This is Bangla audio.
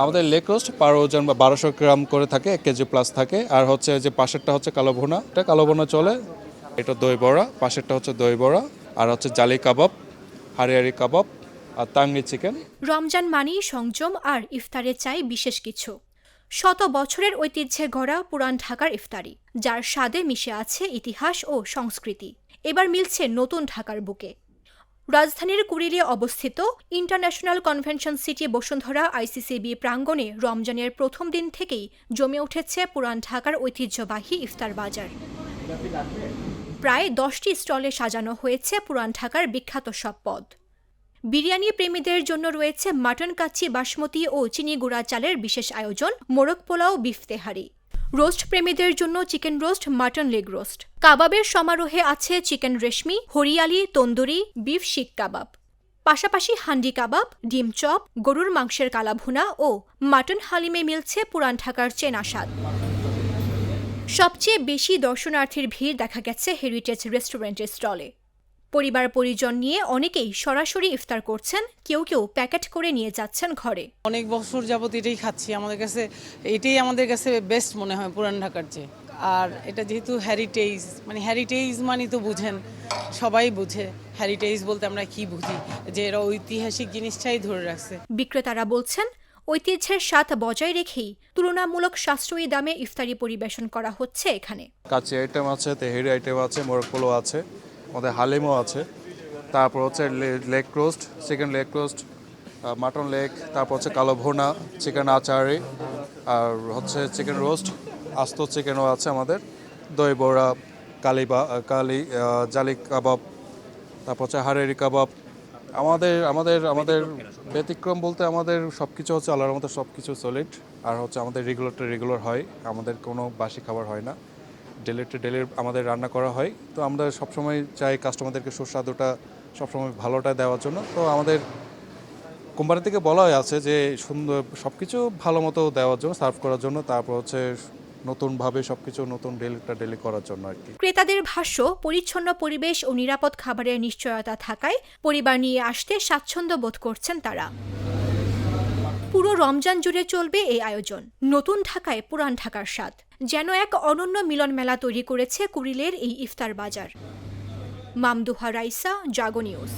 আমাদের লেগ রোস্ট পার ওজন বা 1200 গ্রাম করে থাকে, 1 কেজি প্লাস থাকে। আর হচ্ছে যে পাশেরটা হচ্ছে কালো ভুনা, এটা কালো ভুনা চলে। এটা দই বড়া, পাশেরটা হচ্ছে দই বড়া। আর হচ্ছে জালি কাবাব, হারিয়ারি কাবাব আর তাংরি চিকেন। রমজান মানেই সংযম আর ইফতারে চাই বিশেষ কিছু। শত বছরের ঐতিহ্যে গড়া পুরান ঢাকার ইফতারি, যার স্বাদে মিশে আছে ইতিহাস ও সংস্কৃতি, এবার মিলছে নতুন ঢাকার বুকে। রাজধানীর কুড়িলে অবস্থিত international convention city Bashundhara ICCB প্রাঙ্গণে রমজানের প্রথম দিন থেকেই জমে উঠেছে পুরান ঢাকার ঐতিহ্যবাহী ইফতার বাজার। প্রায় 10টি স্টলে সাজানো হয়েছে পুরান ঢাকার বিখ্যাত সব পদ। বিরিয়ানি প্রেমীদের জন্য রয়েছে মাটন কাচ্চি বাসমতি ও চিনি গুঁড়া চালের বিশেষ আয়োজন, মোরগ পোলাও, বিফ তেহারি। রোস্ট প্রেমীদের জন্য chicken roast, mutton leg roast. কাবাবের সমারোহে আছে chicken reshmi, hariyali, tandoori, beef seekh kebab. পাশাপাশি হান্ডি কাবাব, ডিম চপ, গরুর মাংসের কালাভুনা ও মাটন হালিমে মিলছে পুরান ঢাকার চেনা স্বাদ। সবচেয়ে বেশি দর্শনার্থীর ভিড় দেখা গেছে হেরিটেজ রেস্টুরেন্টের স্টলে। পরিবার পরিজন নিয়ে অনেকেই সরাসরি ইফতার করছেন, কেউ কেউ প্যাকেট করে নিয়ে যাচ্ছেন ঘরে। অনেক বছর যাবত এটাই খাচ্ছি, এটাই আমাদের কাছে বেস্ট মনে হয় পুরান ঢাকার চেয়ে। আর এটা যেহেতু হেরিটেজ মানে তো বুঝেন, সবাই বুঝে হেরিটেজ বলতে আমরা কি বুঝি, যে এরা ঐতিহাসিক জিনিসটাই ধরে রাখছে। বিক্রেতারা বলছেন, ঐতিহ্যের স্বাদ বজায় রেখেই তুলনামূলক সাশ্রয়ী দামে ইফতারি পরিবেশন করা হচ্ছে এখানে। কাচ্চি আইটেম আছে, তেহেরি আইটেম আছে, মোরগ পোলাও আছে, আমাদের হালিমও আছে। তারপর হচ্ছে leg roast, chicken leg roast, mutton leg, তারপর হচ্ছে কালো ভুনা, চিকেন আচারি, আর হচ্ছে চিকেন রোস্ট, আস্ত চিকেনও আছে আমাদের, দই বড়া, কালি জালি কাবাব, তারপর হচ্ছে হারিয়ারি কাবাব। আমাদের আমাদের আমাদের ব্যতিক্রম বলতে আমাদের সব কিছু হচ্ছে আল্লাহর মতো সব কিছু সলিড। আর হচ্ছে আমাদের রেগুলার হয়, আমাদের কোনো বাসি খাবার হয় না। ডেলি আমাদের রান্না করা হয়। তো আমরা সবসময় চাই কাস্টমারদেরকে সুস্বাদুটা সবসময় ভালোটা দেওয়ার জন্য। তো আমাদের কোম্পানি থেকে বলা আছে যে সুন্দর সব কিছু ভালো মতো দেওয়ার জন্য, সার্ভ করার জন্য। তারপর হচ্ছে নতুনভাবে সব কিছু নতুন ডেলি করার জন্য আর কি। ক্রেতাদের ভাষ্য, পরিচ্ছন্ন পরিবেশ ও নিরাপদ খাবারের নিশ্চয়তা থাকায় পরিবার নিয়ে আসতে স্বাচ্ছন্দ্য বোধ করছেন তারা। পুরো রমজান জুড়ে চলবে এই আয়োজন। নতুন ঢাকায় পুরান ঢাকার স্বাদ, যেন এক অনন্য মিলন মেলা তৈরি করেছে কুড়িলের এই ইফতার বাজার। মামদুহা রাইসা, জাগো নিউজ।